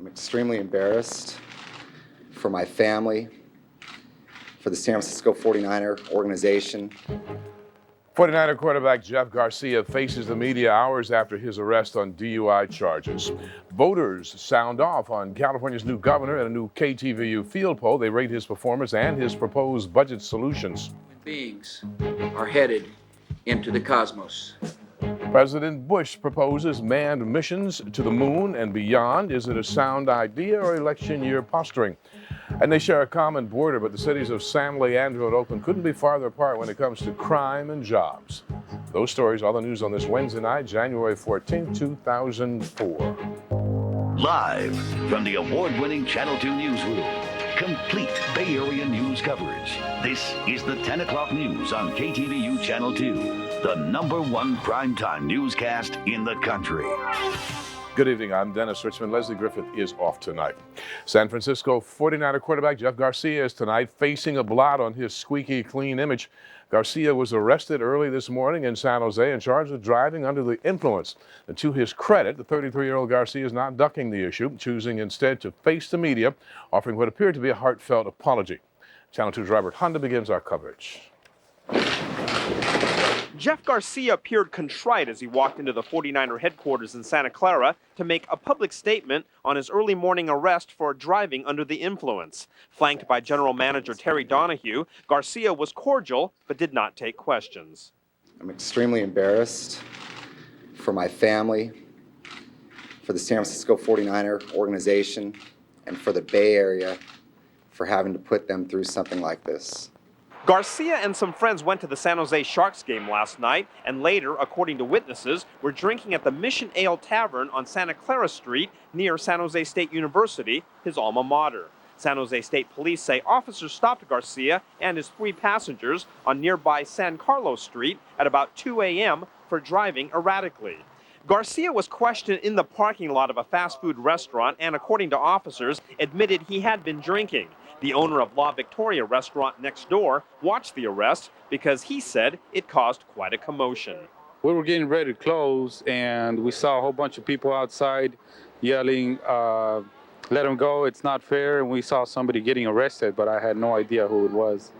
I'm extremely embarrassed for my family, for the San Francisco 49er organization. 49er quarterback Jeff Garcia faces the media hours after his arrest on DUI charges. Voters sound off on California's new governor at a new KTVU field poll. They rate his performance and his proposed budget solutions. Beings are headed into the cosmos. President Bush proposes manned missions to the moon and beyond. Is it a sound idea or election year posturing? And they share a common border, but the cities of San Leandro and Oakland couldn't be farther apart when it comes to crime and jobs. Those stories, all the news on this Wednesday night, January 14, 2004. Live from the award-winning Channel 2 newsroom, complete Bay Area news coverage. This is the 10 o'clock news on KTVU Channel 2, the #1 primetime newscast in the country. Good evening, I'm Dennis Richmond. Leslie Griffith is off tonight. San Francisco 49er quarterback Jeff Garcia is tonight facing a blot on his squeaky clean image. Garcia was arrested early this morning in San Jose and charged with driving under the influence. And to his credit, the 33-year-old Garcia is not ducking the issue, choosing instead to face the media, offering what appeared to be a heartfelt apology. Channel 2's Robert Honda begins our coverage. Jeff Garcia appeared contrite as he walked into the 49er headquarters in Santa Clara to make a public statement on his early morning arrest for driving under the influence. Flanked by General Manager Terry Donahue, Garcia was cordial but did not take questions. I'm extremely embarrassed for my family, for the San Francisco 49er organization, and for the Bay Area for having to put them through something like this. Garcia and some friends went to the San Jose Sharks game last night and later, according to witnesses, were drinking at the Mission Ale Tavern on Santa Clara Street near San Jose State University, his alma mater. San Jose State Police say officers stopped Garcia and his 3 passengers on nearby San Carlos Street at about 2 a.m. for driving erratically. Garcia was questioned in the parking lot of a fast food restaurant and, according to officers, admitted he had been drinking. The owner of La Victoria restaurant next door watched the arrest because he said it caused quite a commotion. We were getting ready to close and we saw a whole bunch of people outside yelling, let him go, it's not fair. And we saw somebody getting arrested, but I had no idea who it was.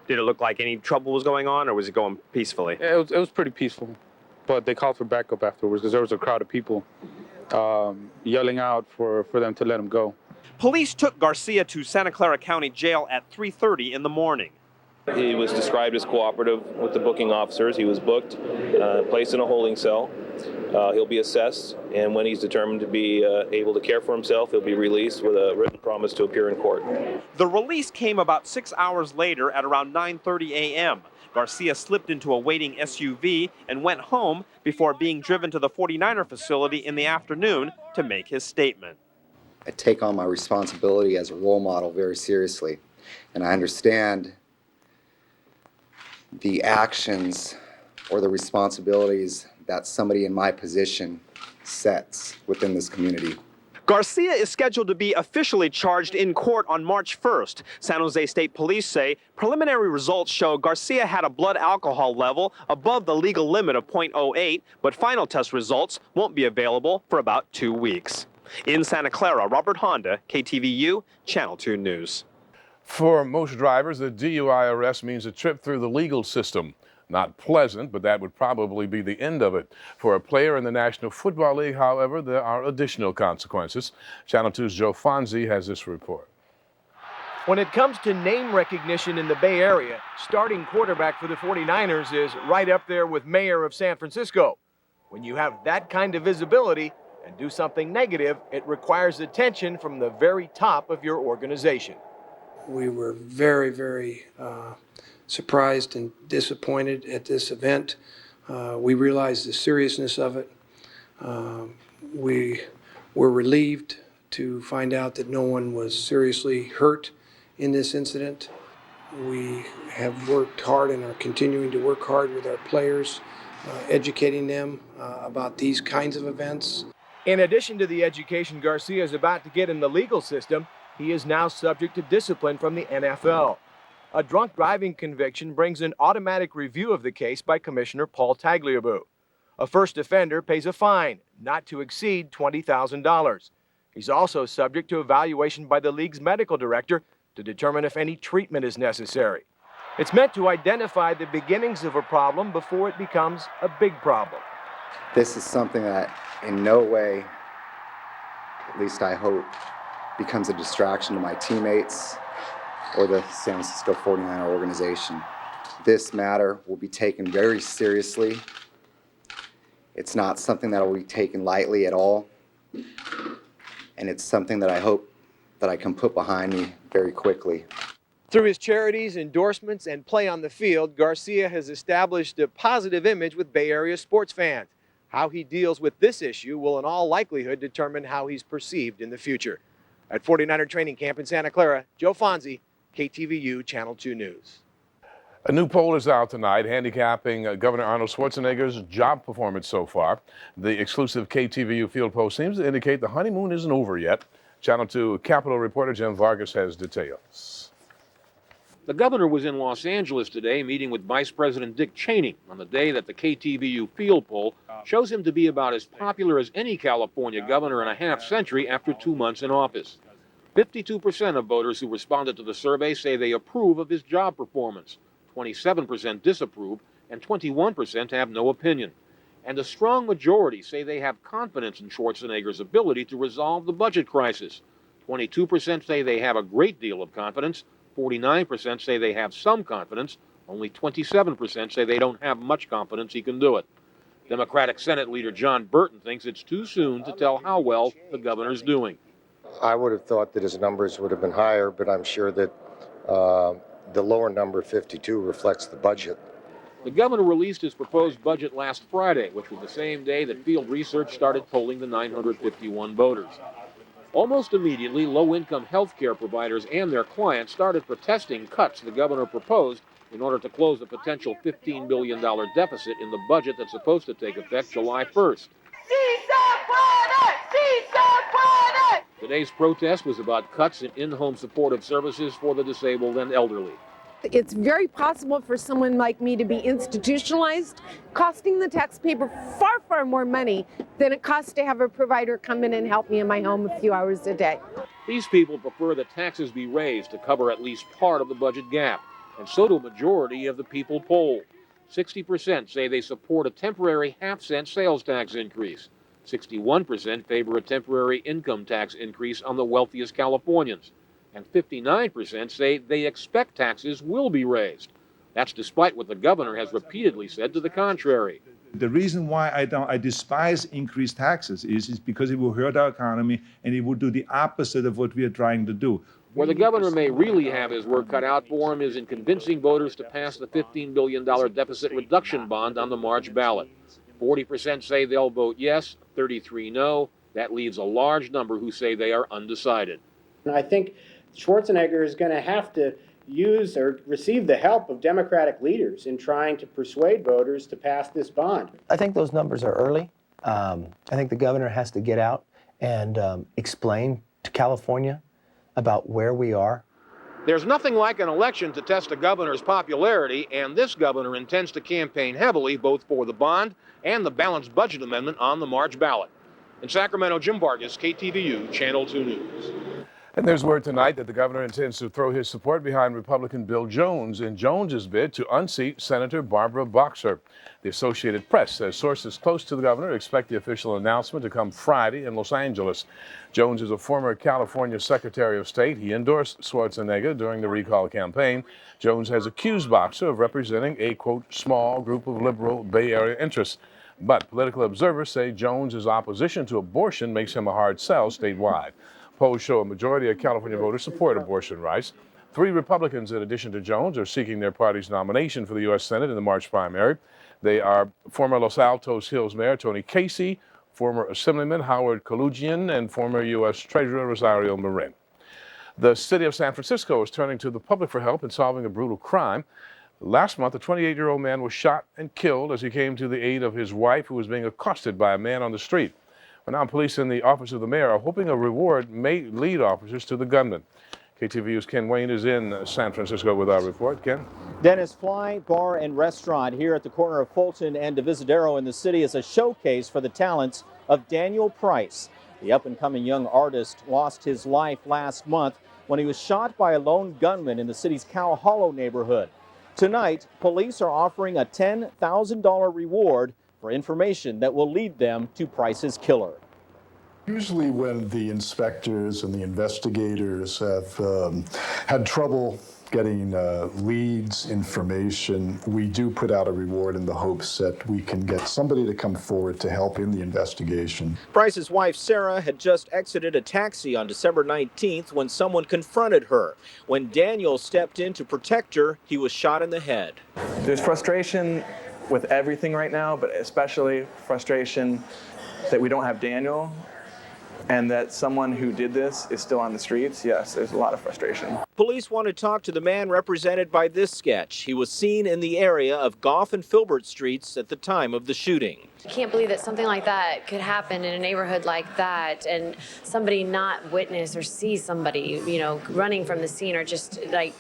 Did it look like any trouble was going on, or was it going peacefully? It was pretty peaceful, but they called for backup afterwards because there was a crowd of people yelling out for them to let him go. Police took Garcia to Santa Clara County Jail at 3:30 in the morning. He was described as cooperative with the booking officers. He was booked, placed in a holding cell. He'll be assessed, and when he's determined to be able to care for himself, he'll be released with a written promise to appear in court. The release came about 6 hours later at around 9:30 a.m. Garcia slipped into a waiting SUV and went home before being driven to the 49er facility in the afternoon to make his statement. I take on my responsibility as a role model very seriously, and I understand the actions or the responsibilities that somebody in my position sets within this community. Garcia is scheduled to be officially charged in court on March 1st. San Jose State Police say preliminary results show Garcia had a blood alcohol level above the legal limit of .08, but final test results won't be available for about 2 weeks. In Santa Clara, Robert Honda, KTVU, Channel 2 News. For most drivers, a DUI arrest means a trip through the legal system. Not pleasant, but that would probably be the end of it. For a player in the National Football League, however, there are additional consequences. Channel 2's Joe Fonzie has this report. When it comes to name recognition in the Bay Area, starting quarterback for the 49ers is right up there with mayor of San Francisco. When you have that kind of visibility and do something negative, it requires attention from the very top of your organization. We were very, very surprised and disappointed at this event. We realized the seriousness of it. We were relieved to find out that no one was seriously hurt in this incident. We have worked hard and are continuing to work hard with our players, educating them about these kinds of events. In addition to the education Garcia is about to get in the legal system, he is now subject to discipline from the NFL. A drunk driving conviction brings an automatic review of the case by Commissioner Paul Tagliabue. A first offender pays a fine, not to exceed $20,000. He's also subject to evaluation by the league's medical director to determine if any treatment is necessary. It's meant to identify the beginnings of a problem before it becomes a big problem. This is something that in no way, at least I hope, becomes a distraction to my teammates or the San Francisco 49er organization. This matter will be taken very seriously. It's not something that will be taken lightly at all. And it's something that I hope that I can put behind me very quickly. Through his charities, endorsements, and play on the field, Garcia has established a positive image with Bay Area sports fans. How he deals with this issue will in all likelihood determine how he's perceived in the future. At 49er training camp in Santa Clara, Joe Fonzie, KTVU Channel 2 News. A new poll is out tonight handicapping Governor Arnold Schwarzenegger's job performance so far. The exclusive KTVU field poll seems to indicate the honeymoon isn't over yet. Channel 2 Capitol reporter Jim Vargas has details. The governor was in Los Angeles today meeting with Vice President Dick Cheney on the day that the KTVU field poll shows him to be about as popular as any California governor in a half-century after 2 months in office. 52% of voters who responded to the survey say they approve of his job performance. 27% disapprove, and 21% have no opinion. And a strong majority say they have confidence in Schwarzenegger's ability to resolve the budget crisis. 22% say they have a great deal of confidence. 49% say they have some confidence. Only 27% say they don't have much confidence he can do it. Democratic Senate Leader John Burton thinks it's too soon to tell how well the governor's doing. I would have thought that his numbers would have been higher, but I'm sure that the lower number, 52, reflects the budget. The governor released his proposed budget last Friday, which was the same day that Field Research started polling the 951 voters. Almost immediately, low-income health care providers and their clients started protesting cuts the governor proposed in order to close a potential $15 billion deficit in the budget that's supposed to take effect July 1st. Today's protest was about cuts in in-home supportive services for the disabled and elderly. It's very possible for someone like me to be institutionalized, costing the taxpayer far, far more money than it costs to have a provider come in and help me in my home a few hours a day. These people prefer that taxes be raised to cover at least part of the budget gap, and so do a majority of the people polled. 60% say they support a temporary half-cent sales tax increase. 61% favor a temporary income tax increase on the wealthiest Californians. And 59% say they expect taxes will be raised. That's despite what the governor has repeatedly said to the contrary. The reason why I despise increased taxes is because it will hurt our economy and it will do the opposite of what we are trying to do. Where the governor may really have his work cut out for him is in convincing voters to pass the $15 billion deficit reduction bond on the March ballot. 40% say they'll vote yes, 33% no. That leaves a large number who say they are undecided. I think Schwarzenegger is going to have to use or receive the help of Democratic leaders in trying to persuade voters to pass this bond. I think those numbers are early. I think the governor has to get out and explain to California about where we are. There's nothing like an election to test a governor's popularity, and this governor intends to campaign heavily both for the bond and the balanced budget amendment on the March ballot. In Sacramento, Jim Vargas, KTVU, Channel 2 News. And there's word tonight that the governor intends to throw his support behind Republican Bill Jones in Jones's bid to unseat Senator Barbara Boxer. The Associated Press says sources close to the governor expect the official announcement to come Friday in Los Angeles. Jones is a former California Secretary of State. He endorsed Schwarzenegger during the recall campaign. Jones has accused Boxer of representing a, quote, small group of liberal Bay Area interests. But political observers say Jones's opposition to abortion makes him a hard sell statewide. Polls show a majority of California voters support abortion rights. 3 Republicans, in addition to Jones, are seeking their party's nomination for the U.S. Senate in the March primary. They are former Los Altos Hills Mayor Tony Casey, former Assemblyman Howard Kalugian, and former U.S. Treasurer Rosario Marin. The city of San Francisco is turning to the public for help in solving a brutal crime. Last month, a 28-year-old man was shot and killed as he came to the aid of his wife, who was being accosted by a man on the street. Well, now police in the office of the mayor are hoping a reward may lead officers to the gunman. KTVU's Ken Wayne is in San Francisco with our report. Ken? Dennis, Fly Bar and Restaurant here at the corner of Fulton and Divisadero in the city is a showcase for the talents of Daniel Price. The up-and-coming young artist lost his life last month when he was shot by a lone gunman in the city's Cow Hollow neighborhood. Tonight, police are offering a $10,000 reward for information that will lead them to Price's killer. Usually when the inspectors and the investigators have had trouble getting leads, information, we do put out a reward in the hopes that we can get somebody to come forward to help in the investigation. Price's wife, Sarah, had just exited a taxi on December 19th when someone confronted her. When Daniel stepped in to protect her, he was shot in the head. There's frustration with everything right now, but especially frustration that we don't have Daniel and that someone who did this is still on the streets. Yes, there's a lot of frustration. Police want to talk to the man represented by this sketch. He was seen in the area of Gough and Filbert Streets at the time of the shooting. I can't believe that something like that could happen in a neighborhood like that and somebody not witness or see somebody, you know, running from the scene, or just like,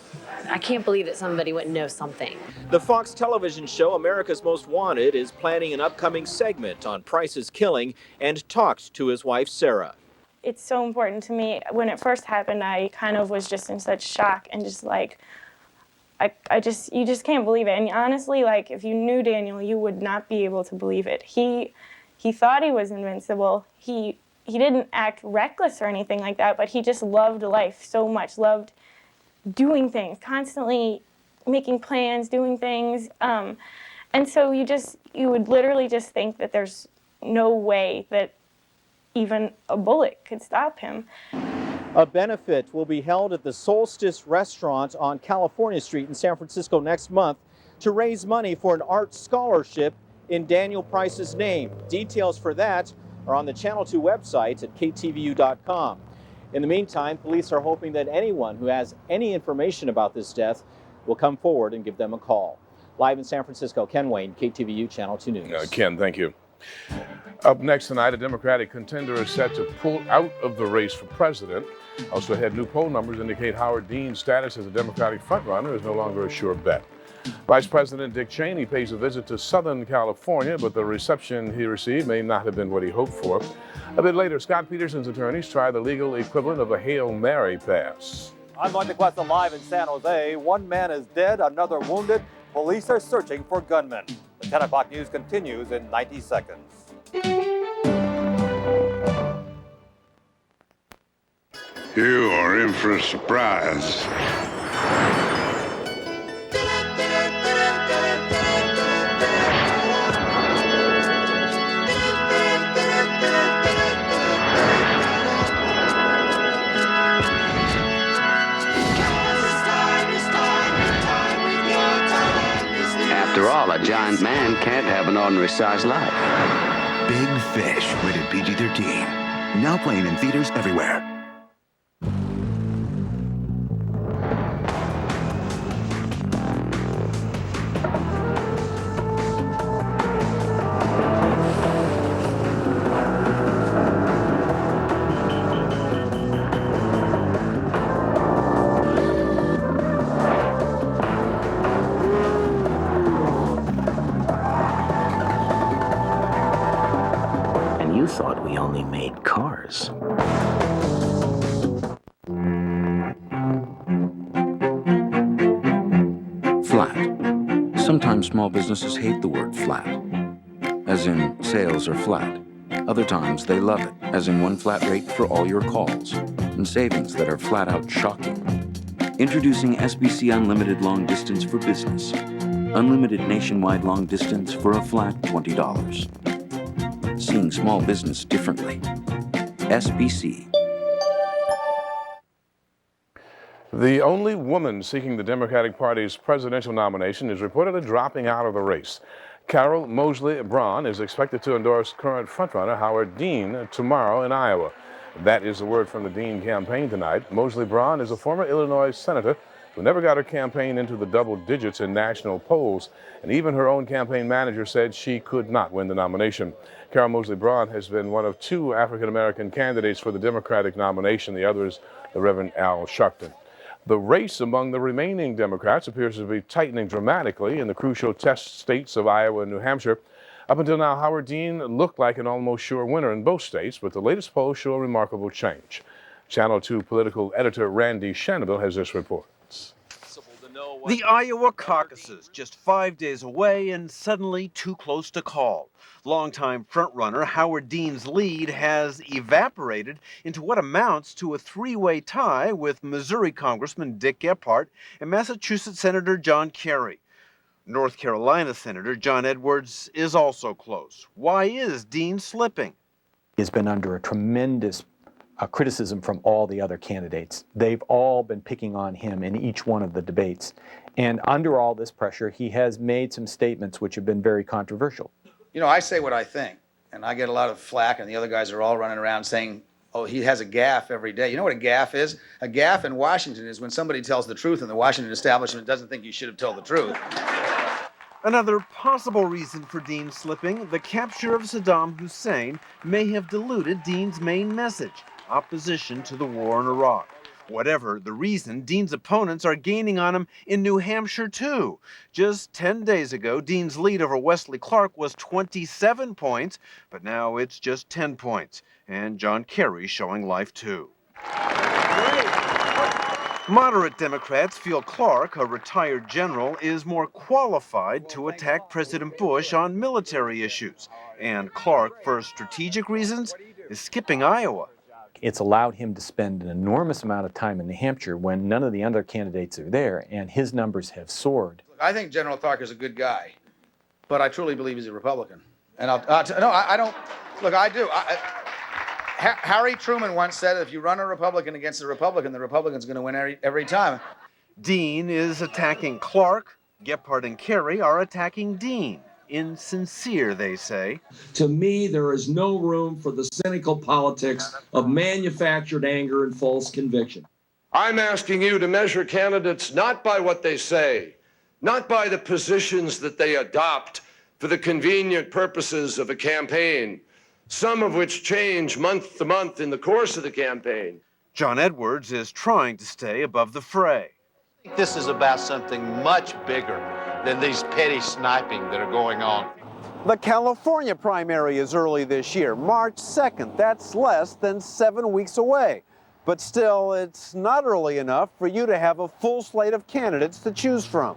I can't believe that somebody wouldn't know something. The Fox television show America's Most Wanted is planning an upcoming segment on Price's killing and talked to his wife, Sarah. It's so important to me. When it first happened, I kind of was just in such shock and just like, you just can't believe it. And honestly, like, if you knew Daniel, you would not be able to believe it. He thought he was invincible. He didn't act reckless or anything like that, but he just loved life so much, loved doing things, constantly making plans, doing things. And so you would literally just think that there's no way that even a bullet could stop him. A benefit will be held at the Solstice Restaurant on California Street in San Francisco next month to raise money for an art scholarship in Daniel Price's name. Details for that are on the Channel 2 website at KTVU.com. In the meantime, police are hoping that anyone who has any information about this death will come forward and give them a call. Live in San Francisco, Ken Wayne, KTVU Channel 2 News. Ken, thank you. Up next tonight, a Democratic contender is set to pull out of the race for president. Also ahead, new poll numbers indicate Howard Dean's status as a Democratic frontrunner is no longer a sure bet. Vice President Dick Cheney pays a visit to Southern California, but the reception he received may not have been what he hoped for. A bit later, Scott Peterson's attorneys try the legal equivalent of a Hail Mary pass. I'm Mike DeQuesta live in San Jose. One man is dead, another wounded. Police are searching for gunmen. The 10 o'clock news continues in 90 seconds. You are in for a surprise. After all, a giant man can't have an ordinary-sized life. Big Fish, rated PG-13. Now playing in theaters everywhere. Thought we only made cars. Flat. Sometimes small businesses hate the word flat, as in sales are flat. Other times they love it, as in one flat rate for all your calls, and savings that are flat out shocking. Introducing SBC Unlimited Long Distance for Business. Unlimited nationwide long distance for a flat $20. Seeing small business differently. SBC. The only woman seeking the Democratic Party's presidential nomination is reportedly dropping out of the race. Carol Moseley Braun is expected to endorse current frontrunner Howard Dean tomorrow in Iowa. That is the word from the Dean campaign tonight. Moseley Braun is a former Illinois senator who never got her campaign into the double digits in national polls, and even her own campaign manager said she could not win the nomination. Carol Moseley Braun has been one of two African-American candidates for the Democratic nomination. The other is the Reverend Al Sharpton. The race among the remaining Democrats appears to be tightening dramatically in the crucial test states of Iowa and New Hampshire. Up until now, Howard Dean looked like an almost sure winner in both states, but the latest polls show a remarkable change. Channel 2 political editor Randy Shanaville has this report. The Iowa caucuses, just 5 days away and suddenly too close to call. Longtime frontrunner Howard Dean's lead has evaporated into what amounts to a three-way tie with Missouri Congressman Dick Gephardt and Massachusetts Senator John Kerry. North Carolina Senator John Edwards is also close. Why is Dean slipping? He's been under a tremendous criticism from all the other candidates. They've all been picking on him in each one of the debates. And under all this pressure, he has made some statements which have been very controversial. You know, I say what I think, and I get a lot of flack, and the other guys are all running around saying, oh, he has a gaffe every day. You know what a gaffe is? A gaffe in Washington is when somebody tells the truth and the Washington establishment doesn't think you should have told the truth. Another possible reason for Dean slipping, the capture of Saddam Hussein may have diluted Dean's main message: opposition to the war in Iraq. Whatever the reason, Dean's opponents are gaining on him in New Hampshire, too. Just 10 days ago, Dean's lead over Wesley Clark was 27 points, but now it's just 10 points. And John Kerry showing life, too. Moderate Democrats feel Clark, a retired general, is more qualified to attack President Bush on military issues. And Clark, for strategic reasons, is skipping Iowa. It's allowed him to spend an enormous amount of time in New Hampshire when none of the other candidates are there, and his numbers have soared. I think General Clark is a good guy, but I truly believe he's a Republican. And I don't, look, I do. Harry Truman once said, if you run a Republican against a Republican, the Republican's going to win every time. Dean is attacking Clark. Gephardt and Kerry are attacking Dean. Insincere, they say. To me, there is no room for the cynical politics of manufactured anger and false conviction. I'm asking you to measure candidates not by what they say, not by the positions that they adopt for the convenient purposes of a campaign, some of which change month to month in the course of the campaign. John Edwards is trying to stay above the fray. This is about something much bigger than these petty sniping that are going on. The California primary is early this year, March 2nd. That's less than 7 weeks away. But still, it's not early enough for you to have a full slate of candidates to choose from.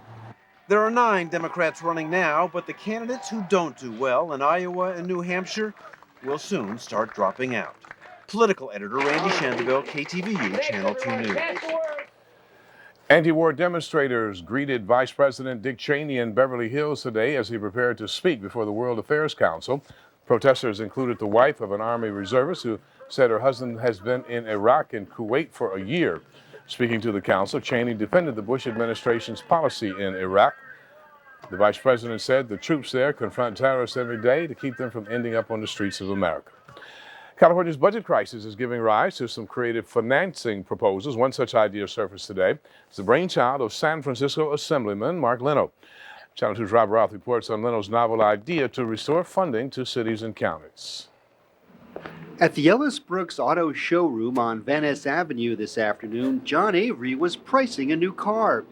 There are 9 Democrats running now, but the candidates who don't do well in Iowa and New Hampshire will soon start dropping out. Political editor Randy Shanaville, KTVU, Channel 2 News. Anti-war demonstrators greeted Vice President Dick Cheney in Beverly Hills today as he prepared to speak before the World Affairs Council. Protesters included the wife of an Army reservist who said her husband has been in Iraq and Kuwait for a year. Speaking to the council, Cheney defended the Bush administration's policy in Iraq. The vice president said the troops there confront terrorists every day to keep them from ending up on the streets of America. California's budget crisis is giving rise to some creative financing proposals. One such idea surfaced today. It's the brainchild of San Francisco Assemblyman Mark Leno. Channel 2's Rob Roth reports on Leno's novel idea to restore funding to cities and counties. At the Ellis Brooks Auto Showroom on Van Ness Avenue this afternoon, John Avery was pricing a new car.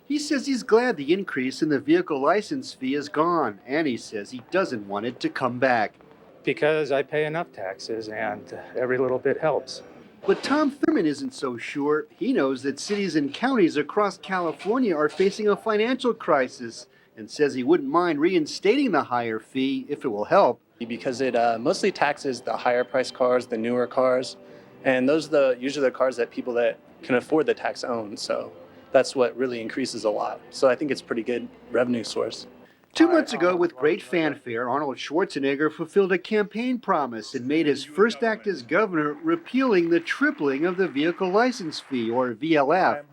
He says he's glad the increase in the vehicle license fee is gone, and he says he doesn't want it to come back. Because I pay enough taxes and every little bit helps. But Tom Thurman isn't so sure. He knows that cities and counties across California are facing a financial crisis and says he wouldn't mind reinstating the higher fee if it will help. Because it mostly taxes the higher priced cars, the newer cars, and those are usually the cars that people that can afford the tax own. So that's what really increases a lot. So I think it's a pretty good revenue source. 2 months ago, with great fanfare, Arnold Schwarzenegger fulfilled a campaign promise and made his first act as governor, repealing the tripling of the vehicle license fee, or VLF.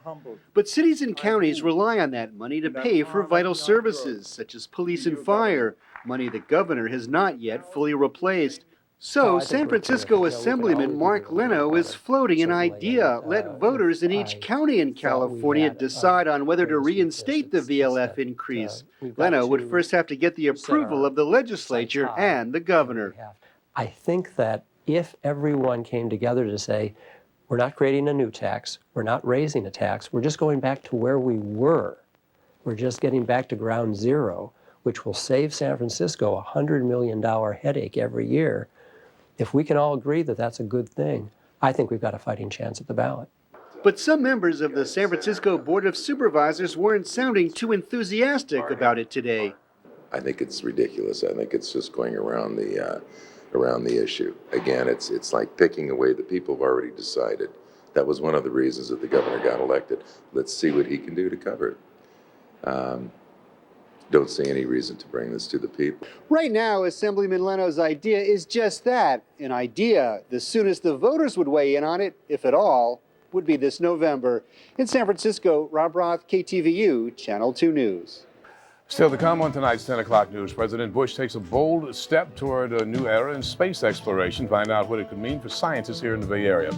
But cities and counties rely on that money to pay for vital services, such as police and fire, money the governor has not yet fully replaced. So, San Francisco Assemblyman Mark Leno is floating an idea. Let voters in each county in California decide on whether to reinstate the VLF increase. Leno would first have to get the approval of the legislature and the governor. I think that if everyone came together to say, we're not creating a new tax, we're not raising a tax, we're just going back to where we were, we're just getting back to ground zero, which will save San Francisco a $100 million headache every year, if we can all agree that that's a good thing, I think we've got a fighting chance at the ballot. But some members of the San Francisco Board of Supervisors weren't sounding too enthusiastic about it today. I think it's ridiculous. I think it's just going around the issue. Again, it's like picking away the people who've already decided. That was one of the reasons that the governor got elected. Let's see what he can do to cover it. Don't see any reason to bring this to the people. Right now, Assemblyman Leno's idea is just that, an idea. The soonest the voters would weigh in on it, if at all, would be this November. In San Francisco, Rob Roth, KTVU, Channel 2 News. Still to come on tonight's 10 o'clock news, President Bush takes a bold step toward a new era in space exploration. Find out what it could mean for scientists here in the Bay Area.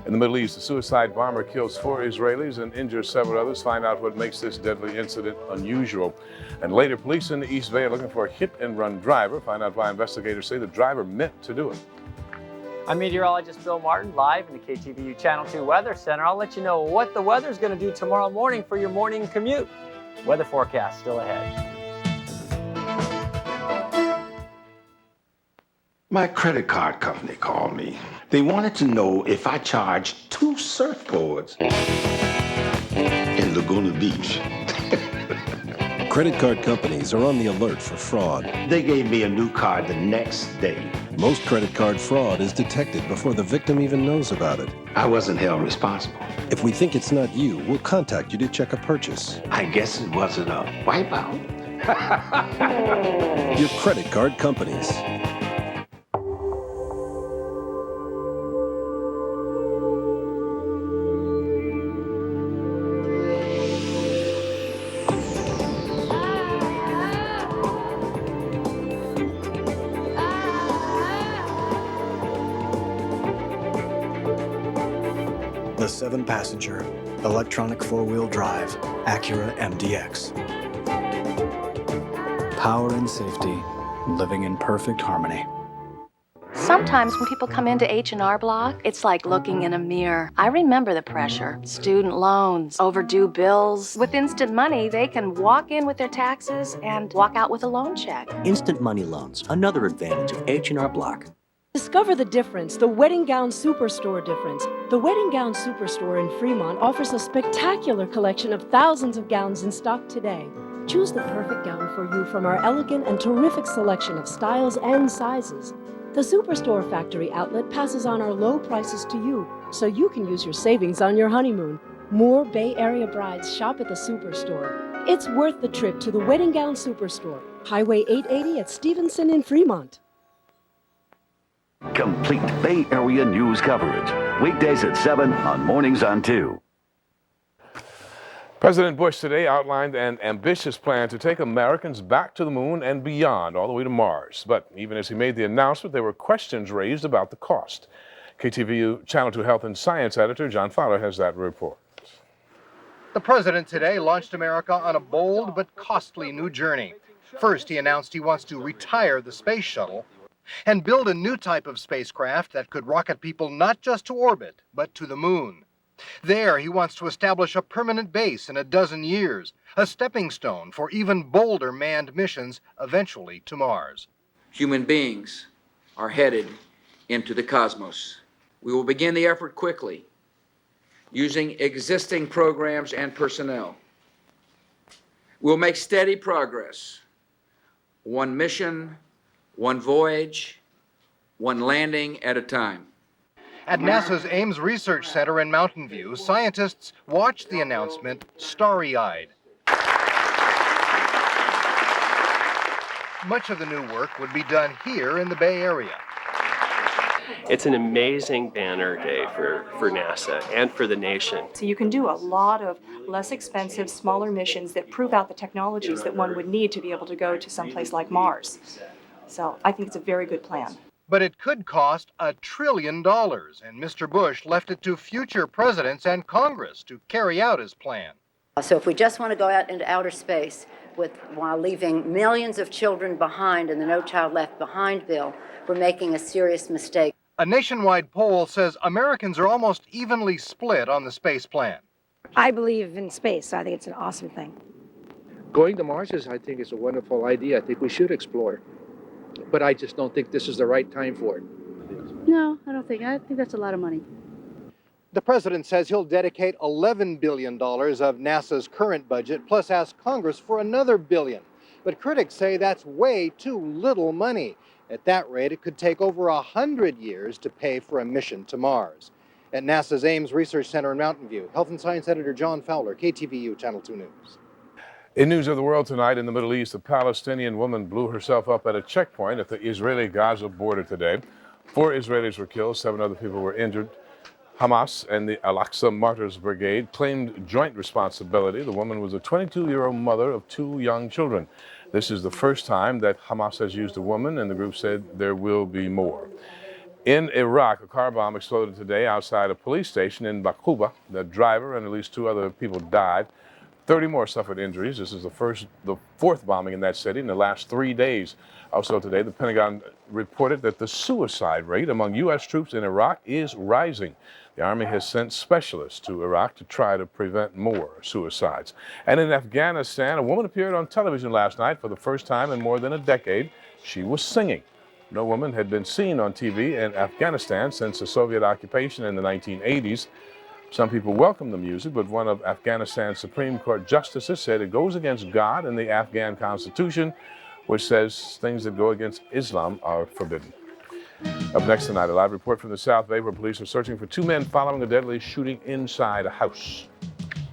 In the Middle East, a suicide bomber kills 4 Israelis and injures several others. Find out what makes this deadly incident unusual. And later, police in the East Bay are looking for a hit-and-run driver. Find out why investigators say the driver meant to do it. I'm meteorologist Bill Martin, live in the KTVU Channel 2 Weather Center. I'll let you know what the weather's going to do tomorrow morning for your morning commute. Weather forecast still ahead. My credit card company called me. They wanted to know if I charged 2 surfboards in Laguna Beach. Credit card companies are on the alert for fraud. They gave me a new card the next day. Most credit card fraud is detected before the victim even knows about it. I wasn't held responsible. If we think it's not you, we'll contact you to check a purchase. I guess it wasn't a wipeout. Your credit card companies. The 7-passenger, electronic 4-wheel drive Acura MDX. Power and safety, living in perfect harmony. Sometimes when people come into H&R Block, it's like looking in a mirror. I remember the pressure. Student loans, overdue bills. With Instant Money, they can walk in with their taxes and walk out with a loan check. Instant Money loans, another advantage of H&R Block. Discover the difference, the Wedding Gown Superstore difference. The Wedding Gown Superstore in Fremont offers a spectacular collection of thousands of gowns in stock today. Choose the perfect gown for you from our elegant and terrific selection of styles and sizes. The Superstore factory outlet passes on our low prices to you, so you can use your savings on your honeymoon. More Bay Area brides shop at the Superstore. It's worth the trip to the Wedding Gown Superstore, Highway 880 at Stevenson in Fremont. Complete Bay Area news coverage. Weekdays at 7 on Mornings on 2. President Bush today outlined an ambitious plan to take Americans back to the moon and beyond, all the way to Mars. But even as he made the announcement, there were questions raised about the cost. KTVU Channel 2 Health and Science editor John Fowler has that report. The president today launched America on a bold but costly new journey. First, he announced he wants to retire the space shuttle and build a new type of spacecraft that could rocket people not just to orbit, but to the moon. There, he wants to establish a permanent base in a dozen years, a stepping stone for even bolder manned missions, eventually to Mars. Human beings are headed into the cosmos. We will begin the effort quickly, using existing programs and personnel. We'll make steady progress, one mission, one voyage, one landing at a time. At NASA's Ames Research Center in Mountain View, scientists watched the announcement starry-eyed. Much of the new work would be done here in the Bay Area. It's an amazing banner day for NASA and for the nation. So you can do a lot of less expensive, smaller missions that prove out the technologies that one would need to be able to go to someplace like Mars. So I think it's a very good plan. But it could cost $1 trillion, and Mr. Bush left it to future presidents and Congress to carry out his plan. So if we just want to go out into outer space while leaving millions of children behind in the No Child Left Behind bill, we're making a serious mistake. A nationwide poll says Americans are almost evenly split on the space plan. I believe in space, so I think it's an awesome thing. Going to Mars I think, is a wonderful idea. I think we should explore. But I just don't think this is the right time for it. No, I think that's a lot of money. The president says he'll dedicate $11 billion of NASA's current budget, plus ask Congress for another billion. But critics say that's way too little money. At that rate, it could take over 100 years to pay for a mission to Mars. At NASA's Ames Research Center in Mountain View, Health and Science Editor John Fowler, KTVU Channel 2 News. In news of the world tonight, in the Middle East, a Palestinian woman blew herself up at a checkpoint at the Israeli-Gaza border today. 4 Israelis were killed, 7 other people were injured. Hamas and the Al-Aqsa Martyrs Brigade claimed joint responsibility. The woman was a 22-year-old mother of 2 young children. This is the first time that Hamas has used a woman, and the group said there will be more. In Iraq, a car bomb exploded today outside a police station in Baquba. The driver and at least 2 other people died. 30 more suffered injuries. This is the 4th bombing in that city in the last 3 days. Also today, the Pentagon reported that the suicide rate among U.S. troops in Iraq is rising. The Army has sent specialists to Iraq to try to prevent more suicides. And in Afghanistan, a woman appeared on television last night for the first time in more than a decade. She was singing. No woman had been seen on TV in Afghanistan since the Soviet occupation in the 1980s. Some people welcome the music, but one of Afghanistan's Supreme Court justices said it goes against God and the Afghan Constitution, which says things that go against Islam are forbidden. Up next tonight, a live report from the South Bay where police are searching for 2 men following a deadly shooting inside a house.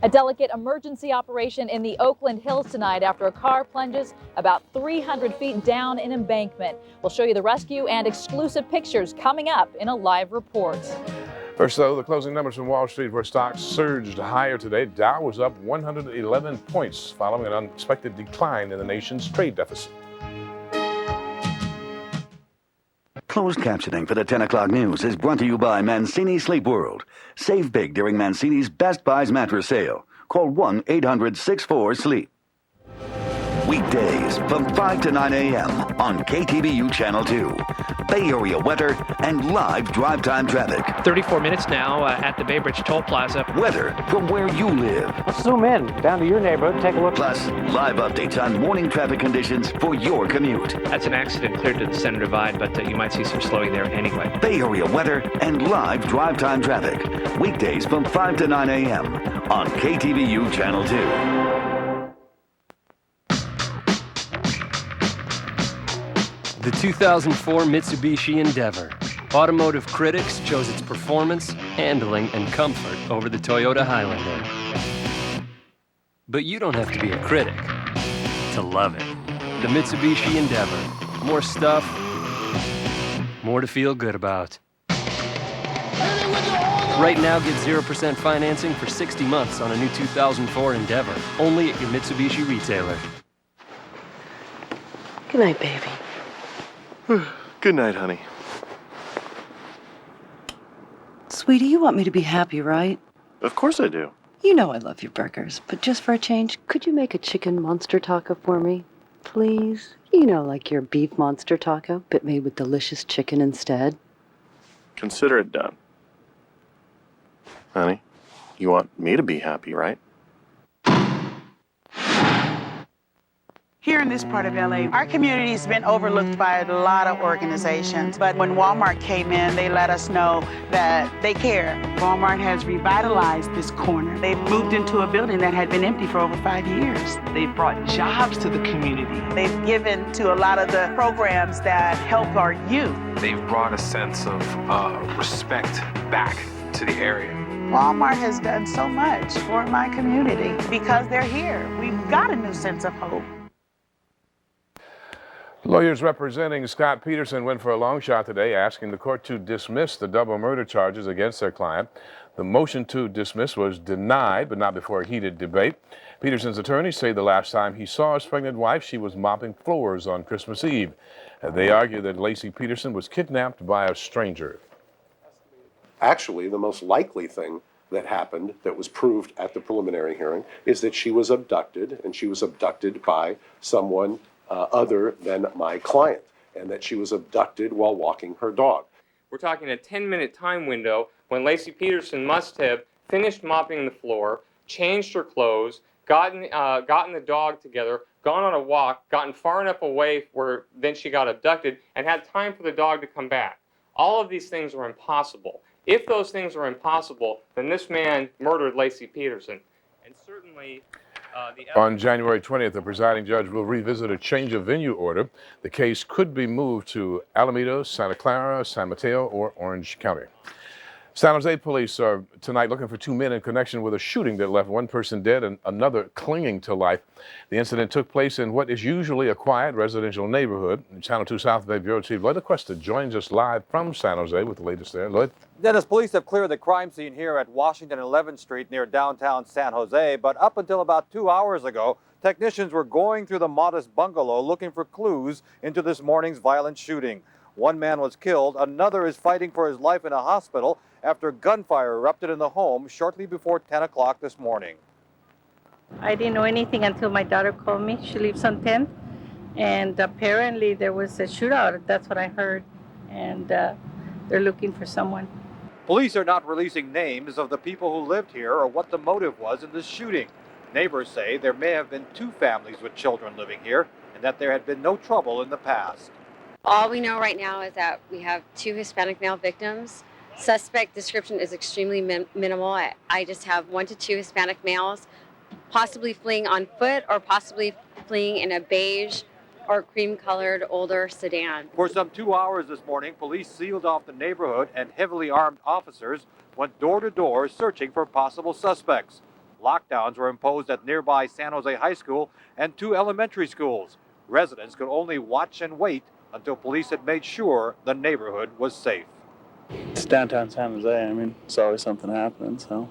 A delicate emergency operation in the Oakland Hills tonight after a car plunges about 300 feet down an embankment. We'll show you the rescue and exclusive pictures coming up in a live report. First, though, the closing numbers from Wall Street where stocks surged higher today. Dow was up 111 points following an unexpected decline in the nation's trade deficit. Closed captioning for the 10 o'clock news is brought to you by Mancini Sleep World. Save big during Mancini's Best Buys mattress sale. Call 1-800-64-SLEEP. Weekdays from 5 to 9 a.m. on KTVU Channel 2. Bay Area weather and live drive time traffic. 34 minutes now at the Bay Bridge Toll Plaza. Weather from where you live. Let's zoom in down to your neighborhood, take a look. Plus, live updates on morning traffic conditions for your commute. That's an accident cleared to the center divide, but you might see some slowing there anyway. Bay Area weather and live drive time traffic. Weekdays from 5 to 9 a.m. on KTVU Channel 2. The 2004 Mitsubishi Endeavor. Automotive critics chose its performance, handling, and comfort over the Toyota Highlander. But you don't have to be a critic to love it. The Mitsubishi Endeavor. More stuff, more to feel good about. Right now, get 0% financing for 60 months on a new 2004 Endeavor. Only at your Mitsubishi retailer. Good night, baby. Good night, honey. Sweetie, you want me to be happy, right? Of course I do. You know I love your burgers, but just for a change, could you make a chicken monster taco for me? Please? You know, like your beef monster taco, but made with delicious chicken instead. Consider it done. Honey, you want me to be happy, right? Here in this part of LA, our community has been overlooked by a lot of organizations. But when Walmart came in, they let us know that they care. Walmart has revitalized this corner. They've moved into a building that had been empty for over 5 years. They've brought jobs to the community. They've given to a lot of the programs that help our youth. They've brought a sense of respect back to the area. Walmart has done so much for my community because they're here. We've got a new sense of hope. Lawyers representing Scott Peterson went for a long shot today, asking the court to dismiss the double murder charges against their client. The motion to dismiss was denied, but not before a heated debate. Peterson's attorneys say the last time he saw his pregnant wife, she was mopping floors on Christmas Eve. They argue that Lacey Peterson was kidnapped by a stranger. Actually, the most likely thing that happened that was proved at the preliminary hearing is that she was abducted, and she was abducted by someone other than my client, and that she was abducted while walking her dog. We're talking a 10-minute time window when Lacey Peterson must have finished mopping the floor, changed her clothes, gotten the dog together, gone on a walk, gotten far enough away where then she got abducted, and had time for the dog to come back. All of these things are impossible. If those things are impossible, then this man murdered Lacey Peterson. And certainly On January 20th, the presiding judge will revisit a change of venue order. The case could be moved to Alameda, Santa Clara, San Mateo, or Orange County. San Jose police are tonight looking for 2 men in connection with a shooting that left one person dead and another clinging to life. The incident took place in what is usually a quiet residential neighborhood. Channel 2 South Bay Bureau Chief Lloyd Acosta joins us live from San Jose with the latest there. Lloyd? Dennis, police have cleared the crime scene here at Washington 11th Street near downtown San Jose, but up until about 2 hours ago, technicians were going through the modest bungalow looking for clues into this morning's violent shooting. One man was killed, another is fighting for his life in a hospital after gunfire erupted in the home shortly before 10 o'clock this morning. I didn't know anything until my daughter called me. She lives on 10th, and apparently there was a shootout. That's what I heard, and they're looking for someone. Police are not releasing names of the people who lived here or what the motive was in this shooting. Neighbors say there may have been 2 families with children living here and that there had been no trouble in the past. All we know right now is that we have 2 Hispanic male victims. Suspect description is extremely minimal. I just have 1 to 2 Hispanic males, possibly fleeing on foot or possibly fleeing in a beige or cream-colored older sedan. For some 2 hours this morning, police sealed off the neighborhood and heavily armed officers went door to door searching for possible suspects. Lockdowns were imposed at nearby San Jose High School and 2 elementary schools. Residents could only watch and wait until police had made sure the neighborhood was safe. It's downtown San Jose. I mean, it's always something happening, so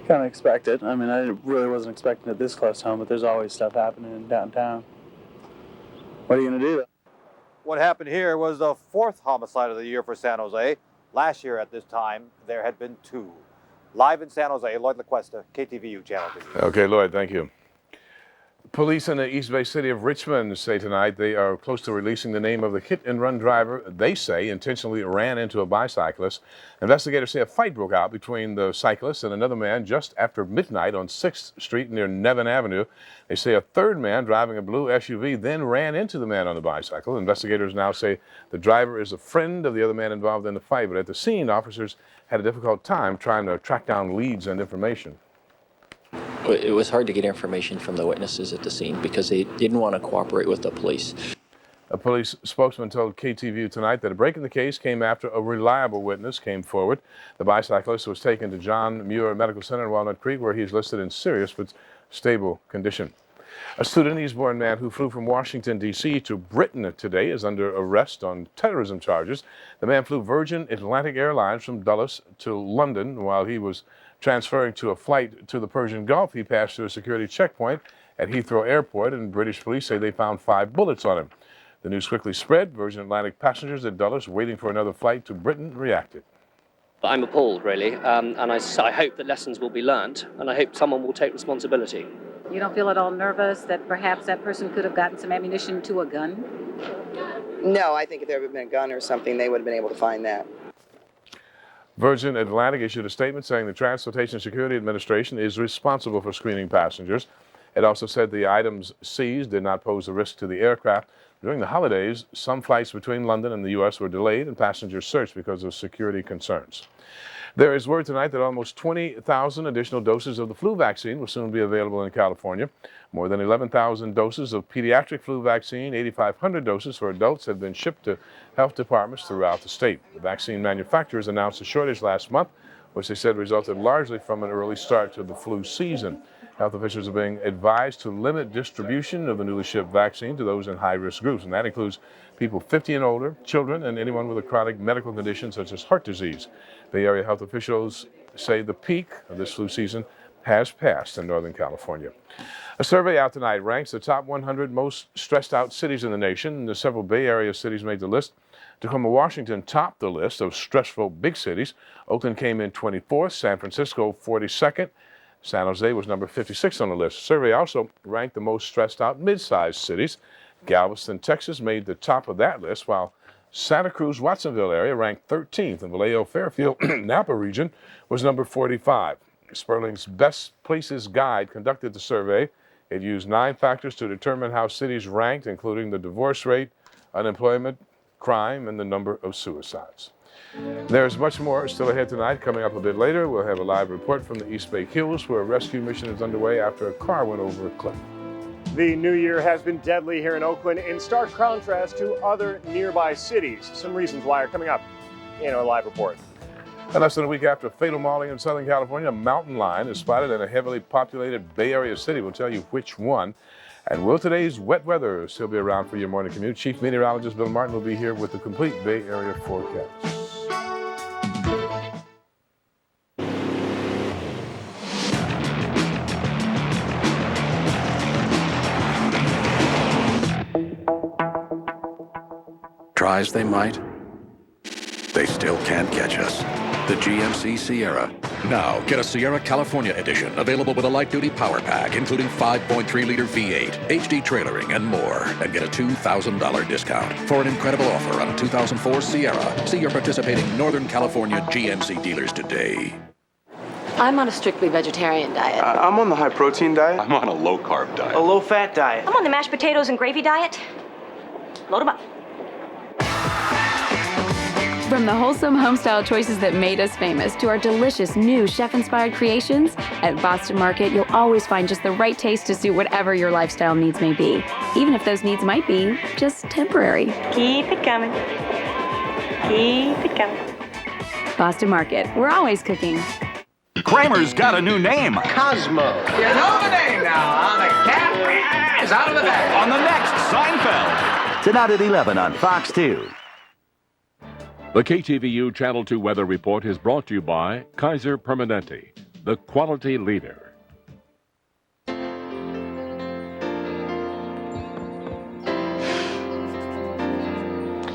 kind of expect it. I mean, I really wasn't expecting it this close to home, but there's always stuff happening in downtown. What are you going to do? What happened here was the 4th homicide of the year for San Jose. Last year at this time, there had been 2. Live in San Jose, Lloyd LaCuesta, KTVU Channel 2. Okay, Lloyd, thank you. Police in the East Bay city of Richmond say tonight they are close to releasing the name of the hit-and-run driver they say intentionally ran into a bicyclist. Investigators say a fight broke out between the cyclist and another man just after midnight on 6th Street near Nevin Avenue. They say a third man driving a blue SUV then ran into the man on the bicycle. Investigators now say the driver is a friend of the other man involved in the fight, but at the scene, officers had a difficult time trying to track down leads and information. It was hard to get information from the witnesses at the scene because they didn't want to cooperate with the police. A police spokesman told KTVU tonight that a break in the case came after a reliable witness came forward. The bicyclist was taken to John Muir Medical Center in Walnut Creek, where he's listed in serious but stable condition. A Sudanese-born man who flew from Washington, D.C. to Britain today is under arrest on terrorism charges. The man flew Virgin Atlantic Airlines from Dulles to London. While he was transferring to a flight to the Persian Gulf, he passed through a security checkpoint at Heathrow Airport, and British police say they found 5 bullets on him. The news quickly spread. Virgin Atlantic passengers at Dulles waiting for another flight to Britain reacted. I'm appalled, really, and I hope that lessons will be learned, and I hope someone will take responsibility. You don't feel at all nervous that perhaps that person could have gotten some ammunition to a gun? No, I think if there had been a gun or something, they would have been able to find that. Virgin Atlantic issued a statement saying the Transportation Security Administration is responsible for screening passengers. It also said the items seized did not pose a risk to the aircraft. During the holidays, some flights between London and the U.S. were delayed and passengers searched because of security concerns. There is word tonight that almost 20,000 additional doses of the flu vaccine will soon be available in California. More than 11,000 doses of pediatric flu vaccine, 8,500 doses for adults have been shipped to health departments throughout the state. The vaccine manufacturers announced a shortage last month, which they said resulted largely from an early start to the flu season. Health officials are being advised to limit distribution of the newly shipped vaccine to those in high-risk groups, and that includes people 50 and older, children, and anyone with a chronic medical condition such as heart disease. Bay Area health officials say the peak of this flu season has passed in Northern California. A survey out tonight ranks the top 100 most stressed out cities in the nation. The several Bay Area cities made the list. Tacoma, Washington topped the list of stressful big cities. Oakland came in 24th, San Francisco 42nd. San Jose was number 56 on the list. The survey also ranked the most stressed out mid-sized cities. Galveston, Texas made the top of that list, while Santa Cruz, Watsonville area ranked 13th, and Vallejo, Fairfield, Napa region was number 45. Sperling's Best Places Guide conducted the survey. It used 9 factors to determine how cities ranked, including the divorce rate, unemployment, crime, and the number of suicides. There's much more still ahead tonight. Coming up a bit later, we'll have a live report from the East Bay Hills, where a rescue mission is underway after a car went over a cliff. The new year has been deadly here in Oakland, in stark contrast to other nearby cities. Some reasons why are coming up in our live report. And less than a week after a fatal mauling in Southern California, a mountain lion is spotted in a heavily populated Bay Area city. We'll tell you which one. And will today's wet weather still be around for your morning commute? Chief Meteorologist Bill Martin will be here with the complete Bay Area forecast. Try as they might, they still can't catch us. The GMC Sierra. Now, get a Sierra California edition, available with a light-duty power pack, including 5.3-liter V8, HD trailering, and more, and get a $2,000 discount. For an incredible offer on a 2004 Sierra, see your participating Northern California GMC dealers today. I'm on a strictly vegetarian diet. I'm on the high-protein diet. I'm on a low-carb diet. A low-fat diet. I'm on the mashed potatoes and gravy diet. Load 'em up. From the wholesome home-style choices that made us famous to our delicious new chef-inspired creations, at Boston Market, you'll always find just the right taste to suit whatever your lifestyle needs may be, even if those needs might be just temporary. Keep it coming. Keep it coming. Boston Market, we're always cooking. Kramer's got a new name. Cosmo. You know the name now, huh? The cat is out of the bag. On the next Seinfeld. Tonight at 11 on Fox 2. The KTVU Channel 2 Weather Report is brought to you by Kaiser Permanente, the quality leader.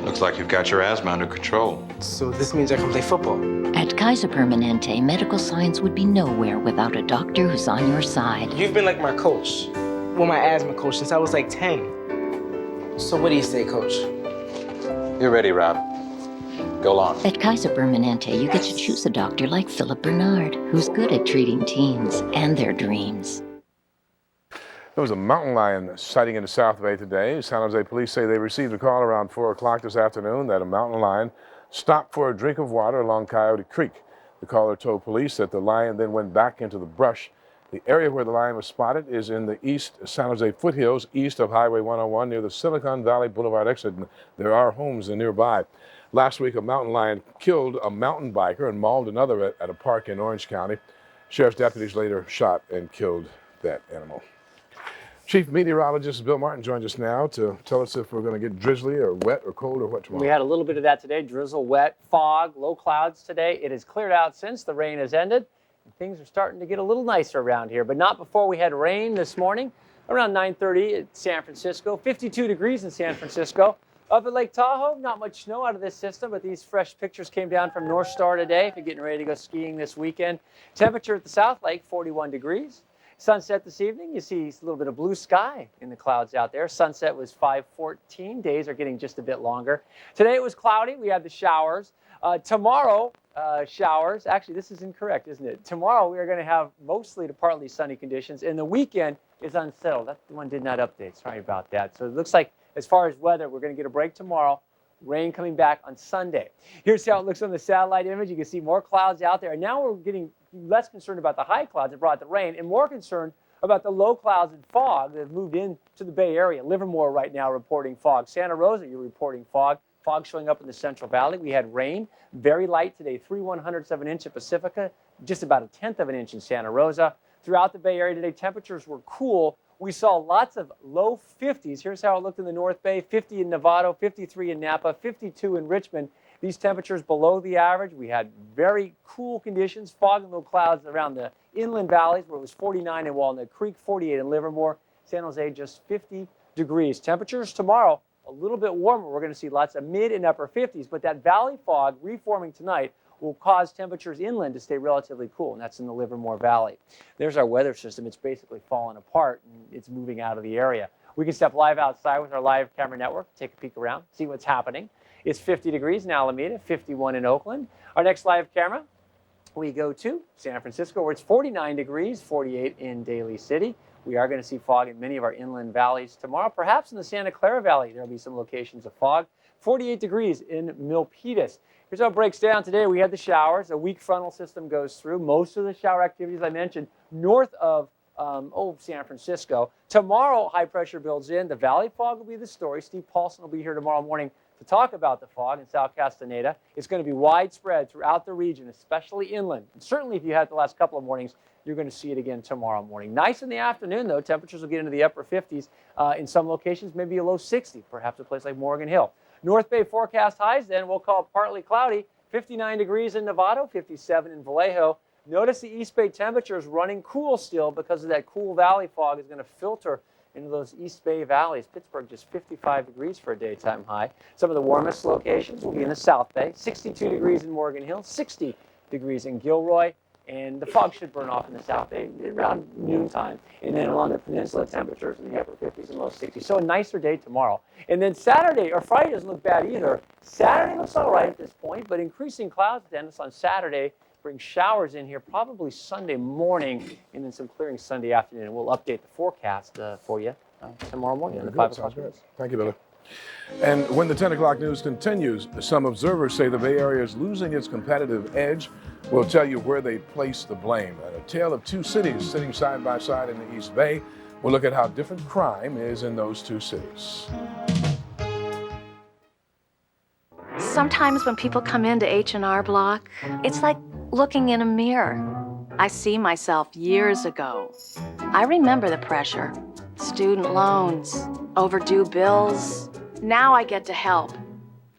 Looks like you've got your asthma under control. So this means I can play football. At Kaiser Permanente, medical science would be nowhere without a doctor who's on your side. You've been like my coach. Well, my asthma coach since I was like 10. So what do you say, coach? You're ready, Rob. Go on. At Kaiser Permanente, you get to choose a doctor like Philip Bernard, who's good at treating teens and their dreams. There was a mountain lion sighting in the South Bay today. San Jose police say they received a call around 4 o'clock this afternoon that a mountain lion stopped for a drink of water along Coyote Creek. The caller told police that the lion then went back into the brush. The area where the lion was spotted is in the East San Jose foothills, east of Highway 101 near the Silicon Valley Boulevard exit. And there are homes nearby. Last week, a mountain lion killed a mountain biker and mauled another at a park in Orange County. Sheriff's deputies later shot and killed that animal. Chief Meteorologist Bill Martin joins us now to tell us if we're going to get drizzly or wet or cold or what tomorrow. We had a little bit of that today, drizzle, wet, fog, low clouds today. It has cleared out since the rain has ended. And things are starting to get a little nicer around here, but not before we had rain this morning around 9:30 at San Francisco, 52 degrees in San Francisco. Up at Lake Tahoe, not much snow out of this system, but these fresh pictures came down from North Star today if you're getting ready to go skiing this weekend. Temperature at the South Lake, 41 degrees. Sunset this evening, you see a little bit of blue sky in the clouds out there. Sunset was 5:14. Days are getting just a bit longer. Today it was cloudy. We had the showers. Tomorrow, showers. Actually, this is incorrect, isn't it? Tomorrow we are going to have mostly to partly sunny conditions, and the weekend is unsettled. That one did not update. Sorry about that. So it looks like as far as weather, we're going to get a break tomorrow. Rain coming back on Sunday. Here's how it looks on the satellite image. You can see more clouds out there. And now we're getting less concerned about the high clouds that brought the rain and more concerned about the low clouds and fog that have moved into the Bay Area. Livermore right now reporting fog. Santa Rosa, you're reporting fog. Fog showing up in the Central Valley. We had rain, very light today, 3/100ths of an inch at Pacifica, just about 1/10 of an inch in Santa Rosa. Throughout the Bay Area today, temperatures were cool. We saw lots of low 50s. Here's how it looked in the North Bay, 50 in Novato, 53 in Napa, 52 in Richmond. These temperatures below the average. We had very cool conditions, fog and low clouds around the inland valleys where it was 49 in Walnut Creek, 48 in Livermore. San Jose just 50 degrees. Temperatures tomorrow, a little bit warmer. We're going to see lots of mid and upper 50s, but that valley fog reforming tonight will cause temperatures inland to stay relatively cool, and that's in the Livermore Valley. There's our weather system. It's basically fallen apart, and it's moving out of the area. We can step live outside with our live camera network, take a peek around, see what's happening. It's 50 degrees in Alameda, 51 in Oakland. Our next live camera We go to San Francisco, where it's 49 degrees, 48 in Daly City. We are going to see fog in many of our inland valleys tomorrow. Perhaps in the Santa Clara Valley, there will be some locations of fog. 48 degrees in Milpitas. Here's how it breaks down today. We had the showers. A weak frontal system goes through. Most of the shower activities I mentioned north of San Francisco. Tomorrow, high pressure builds in. The valley fog will be the story. Steve Paulson will be here tomorrow morning to talk about the fog in South Castaneda. It's going to be widespread throughout the region, especially inland. And certainly if you had the last couple of mornings, you're going to see it again tomorrow morning. Nice in the afternoon, though. Temperatures will get into the upper 50s. In some locations, maybe a low 60, perhaps a place like Morgan Hill. North Bay forecast highs, then we'll call it partly cloudy. 59 degrees in Novato, 57 in Vallejo. Notice the East Bay temperature is running cool still because of that cool valley fog is going to filter into those East Bay valleys. Pittsburgh just 55 degrees for a daytime high. Some of the warmest locations will be in the South Bay. 62 degrees in Morgan Hill, 60 degrees in Gilroy. And the fog should burn off in the South Bay around noontime. And then along the peninsula, temperatures in the upper 50s and low 60s. So a nicer day tomorrow. And then Saturday, or Friday doesn't look bad either. Saturday looks all right at this point, but increasing clouds, Dennis, on Saturday bring showers in here probably Sunday morning and then some clearing Sunday afternoon. And we'll update the forecast for you tomorrow morning. Very good. Sounds good. Thank you, Billy. And when the 10 o'clock news continues, some observers say the Bay Area is losing its competitive edge. We'll tell you where they place the blame. And a tale of two cities sitting side by side in the East Bay. We'll look at how different crime is in those two cities. Sometimes when people come into H&R Block, it's like looking in a mirror. I see myself years ago. I remember the pressure. Student loans, overdue bills. Now I get to help.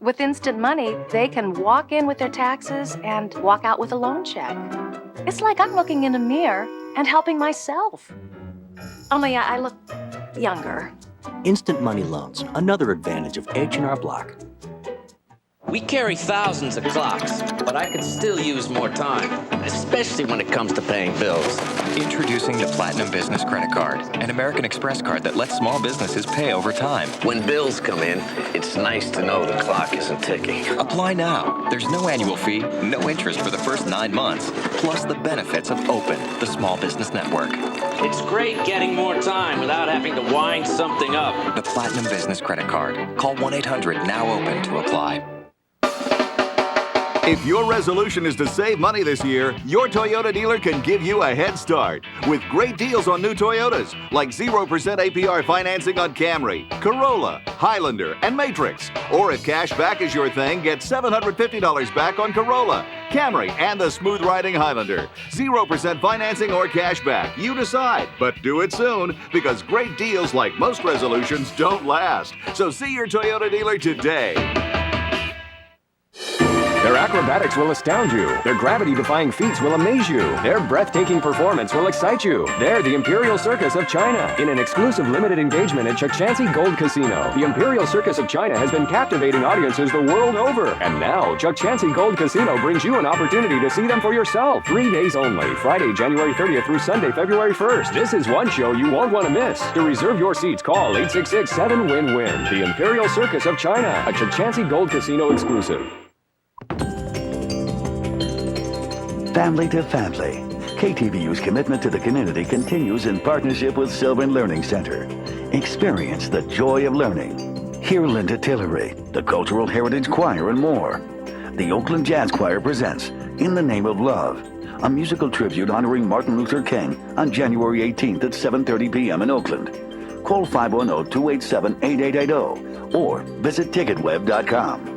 With Instant Money, they can walk in with their taxes and walk out with a loan check. It's like I'm looking in a mirror and helping myself. Only I look younger. Instant Money loans, another advantage of H&R Block. We carry thousands of clocks, but I could still use more time, especially when it comes to paying bills. Introducing the Platinum Business Credit Card, an American Express card that lets small businesses pay over time. When bills come in, it's nice to know the clock isn't ticking. Apply now. There's no annual fee, no interest for the first 9 months, plus the benefits of Open, the small business network. It's great getting more time without having to wind something up. The Platinum Business Credit Card. Call 1-800-NOW-OPEN to apply. If your resolution is to save money this year, your Toyota dealer can give you a head start with great deals on new Toyotas, like 0% APR financing on Camry, Corolla, Highlander, and Matrix. Or if cash back is your thing, get $750 back on Corolla, Camry, and the smooth-riding Highlander. 0% financing or cash back. You decide, but do it soon, because great deals, like most resolutions, don't last. So see your Toyota dealer today. Their acrobatics will astound you. Their gravity-defying feats will amaze you. Their breathtaking performance will excite you. They're the Imperial Circus of China. In an exclusive limited engagement at Chukchansi Gold Casino, the Imperial Circus of China has been captivating audiences the world over. And now, Chukchansi Gold Casino brings you an opportunity to see them for yourself. 3 days only, Friday, January 30th through Sunday, February 1st. This is one show you won't want to miss. To reserve your seats, call 866-7-WIN-WIN. The Imperial Circus of China, a Chukchansi Gold Casino exclusive. Family to family. KTVU's commitment to the community continues in partnership with Sylvan Learning Center. Experience the joy of learning. Hear Linda Tillery, the Cultural Heritage Choir, and more. The Oakland Jazz Choir presents In the Name of Love, a musical tribute honoring Martin Luther King on January 18th at 7:30 p.m. in Oakland. Call 510-287-8880 or visit ticketweb.com.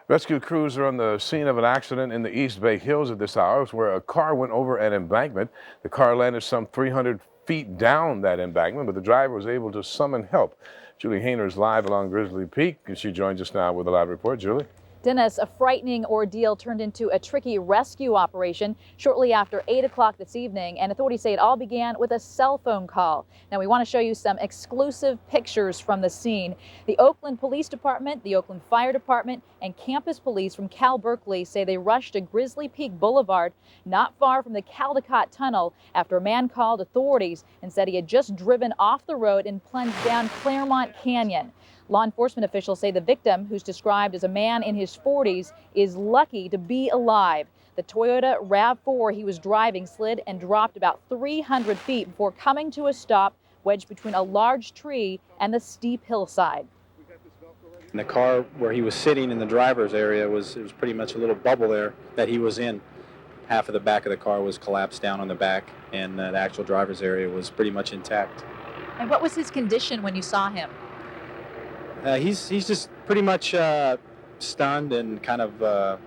Rescue crews are on the scene of an accident in the East Bay Hills at this hour where a car went over an embankment. The car landed some 300 feet down that embankment, but the driver was able to summon help. Julie Hayner's live along Grizzly Peak, and she joins us now with a live report. Julie? Dennis, a frightening ordeal turned into a tricky rescue operation shortly after 8 o'clock this evening, and authorities say it all began with a cell phone call. Now, we want to show you some exclusive pictures from the scene. The Oakland Police Department, the Oakland Fire Department, and campus police from Cal Berkeley say they rushed to Grizzly Peak Boulevard, not far from the Caldecott Tunnel, after a man called authorities and said he had just driven off the road and plunged down Claremont Canyon. Law enforcement officials say the victim, who's described as a man in his 40s, is lucky to be alive. The Toyota RAV4 he was driving slid and dropped about 300 feet before coming to a stop wedged between a large tree and the steep hillside. In the car where he was sitting in the driver's area it was pretty much a little bubble there that he was in. Half of the back of the car was collapsed down on the back, and the actual driver's area was pretty much intact. And what was his condition when you saw him? He's just pretty much stunned and kind of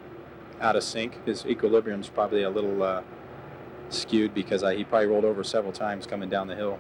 out of sync. His equilibrium's probably a little skewed because he probably rolled over several times coming down the hill.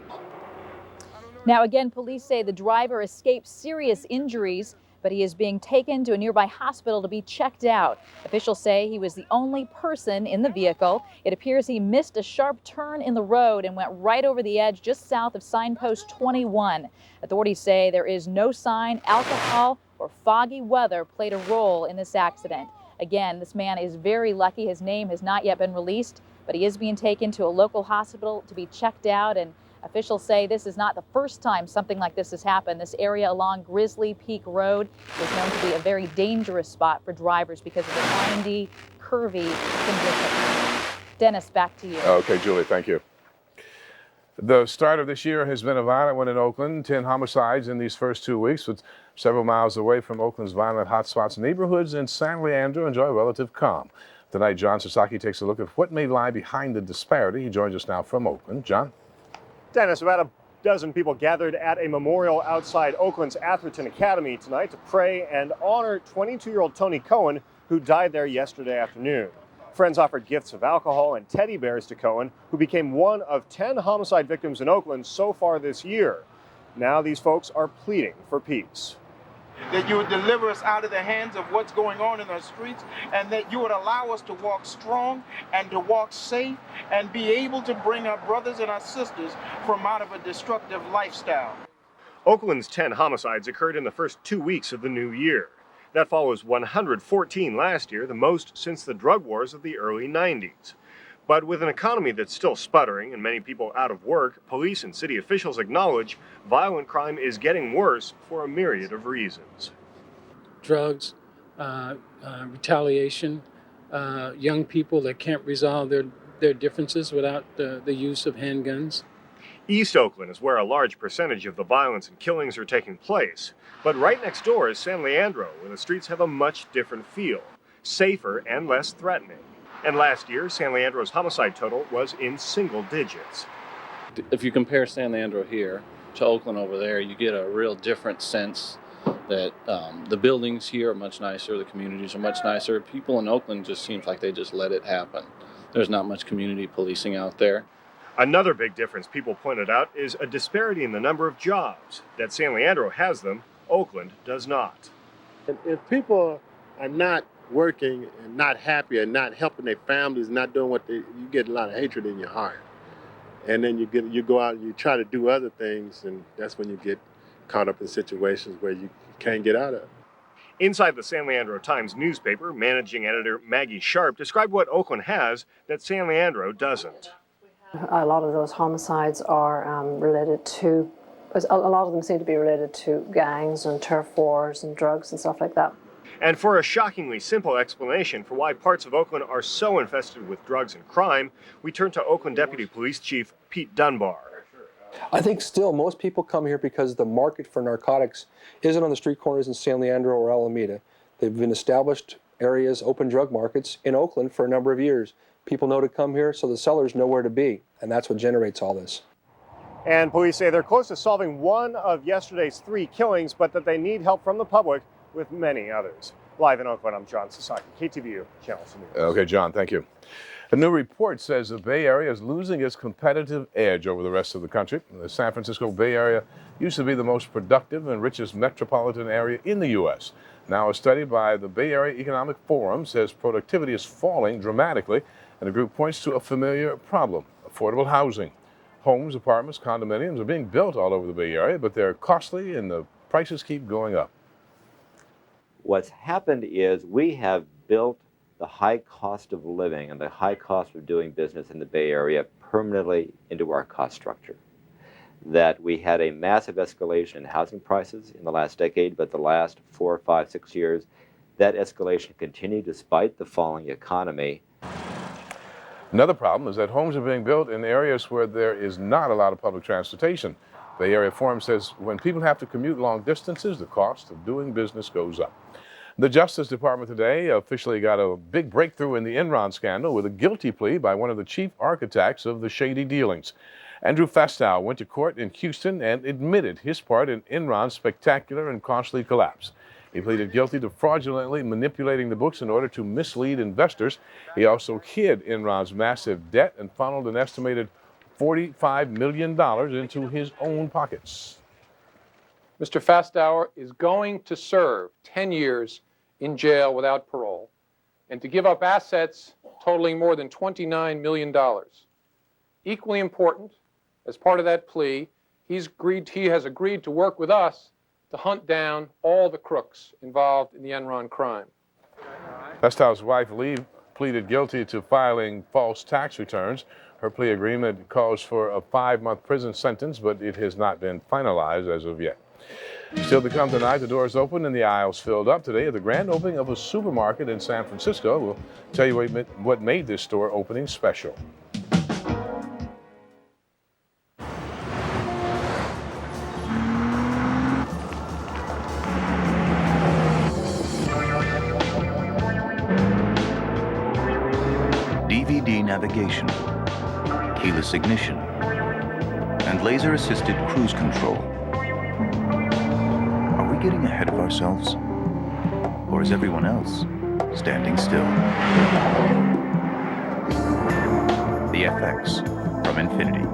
Now again, police say the driver escaped serious injuries, but he is being taken to a nearby hospital to be checked out. Officials say he was the only person in the vehicle. It appears he missed a sharp turn in the road and went right over the edge just south of signpost 21. Authorities say there is no sign alcohol or foggy weather played a role in this accident. Again, this man is very lucky. His name has not yet been released, but he is being taken to a local hospital to be checked out. And officials say this is not the first time something like this has happened. This area along Grizzly Peak Road is known to be a very dangerous spot for drivers because of the windy, curvy conditions. Dennis, back to you. Okay, Julie, thank you. The start of this year has been a violent one in Oakland. 10 homicides in these first 2 weeks, with several miles away from Oakland's violent hotspots. Neighborhoods in San Leandro enjoy relative calm. Tonight, John Sasaki takes a look at what may lie behind the disparity. He joins us now from Oakland. John? Dennis, about a dozen people gathered at a memorial outside Oakland's Atherton Academy tonight to pray and honor 22-year-old Tony Cohen, who died there yesterday afternoon. Friends offered gifts of alcohol and teddy bears to Cohen, who became one of 10 homicide victims in Oakland so far this year. Now these folks are pleading for peace. That you would deliver us out of the hands of what's going on in our streets, and that you would allow us to walk strong and to walk safe and be able to bring our brothers and our sisters from out of a destructive lifestyle. Oakland's 10 homicides occurred in the first 2 weeks of the new year. That follows 114 last year, the most since the drug wars of the early 90s. But with an economy that's still sputtering and many people out of work, police and city officials acknowledge violent crime is getting worse for a myriad of reasons. Drugs, retaliation, young people that can't resolve their differences without the use of handguns. East Oakland is where a large percentage of the violence and killings are taking place. But right next door is San Leandro, where the streets have a much different feel, safer and less threatening. And last year, San Leandro's homicide total was in single digits. If you compare San Leandro here to Oakland over there, you get a real different sense that the buildings here are much nicer, the communities are much nicer. People in Oakland just seems like they just let it happen. There's not much community policing out there. Another big difference people pointed out is a disparity in the number of jobs. That San Leandro has them, Oakland does not. If people are not working and not happy and not helping their families, not doing what you get a lot of hatred in your heart. And then you go out and you try to do other things, and that's when you get caught up in situations where you can't get out of. Inside the San Leandro Times newspaper, managing editor Maggie Sharp described what Oakland has that San Leandro doesn't. A lot of those homicides are related to, a lot of them seem to be related to gangs and turf wars and drugs and stuff like that. And for a shockingly simple explanation for why parts of Oakland are so infested with drugs and crime, we turn to Oakland Deputy Police Chief Pete Dunbar. I think still most people come here because the market for narcotics isn't on the street corners in San Leandro or Alameda. They've been established areas, open drug markets in Oakland for a number of years. People know to come here, so the sellers know where to be, and that's what generates all this. And police say they're close to solving one of yesterday's 3 killings, but that they need help from the public with many others. Live in Oakland, I'm John Sasaki, KTVU, Channel 2 News. Okay, John, thank you. A new report says the Bay Area is losing its competitive edge over the rest of the country. The San Francisco Bay Area used to be the most productive and richest metropolitan area in the U.S. Now, a study by the Bay Area Economic Forum says productivity is falling dramatically, and the group points to a familiar problem: affordable housing. Homes, apartments, condominiums are being built all over the Bay Area, but they're costly and the prices keep going up. What's happened is we have built the high cost of living and the high cost of doing business in the Bay Area permanently into our cost structure. that we had a massive escalation in housing prices in the last decade, but the last 4, 5, 6 years, that escalation continued despite the falling economy. Another problem is that homes are being built in areas where there is not a lot of public transportation. The Bay Area Forum says when people have to commute long distances, the cost of doing business goes up. The Justice Department today officially got a big breakthrough in the Enron scandal with a guilty plea by one of the chief architects of the shady dealings. Andrew Festow went to court in Houston and admitted his part in Enron's spectacular and costly collapse. He pleaded guilty to fraudulently manipulating the books in order to mislead investors. He also hid Enron's massive debt and funneled an estimated $45 million into his own pockets. Mr. Festow is going to serve 10 years in jail without parole and to give up assets totaling more than $29 million. Equally important, as part of that plea, he has agreed to work with us to hunt down all the crooks involved in the Enron crime. Festow's wife, Lee, pleaded guilty to filing false tax returns. Her plea agreement calls for a 5-month prison sentence, but it has not been finalized as of yet. Still to come tonight, the doors open and the aisles filled up today at the grand opening of a supermarket in San Francisco. We'll tell you what made this store opening special. DVD navigation, keyless ignition, and laser-assisted cruise control. Are we getting ahead of ourselves? Or is everyone else standing still? The FX from Infinity.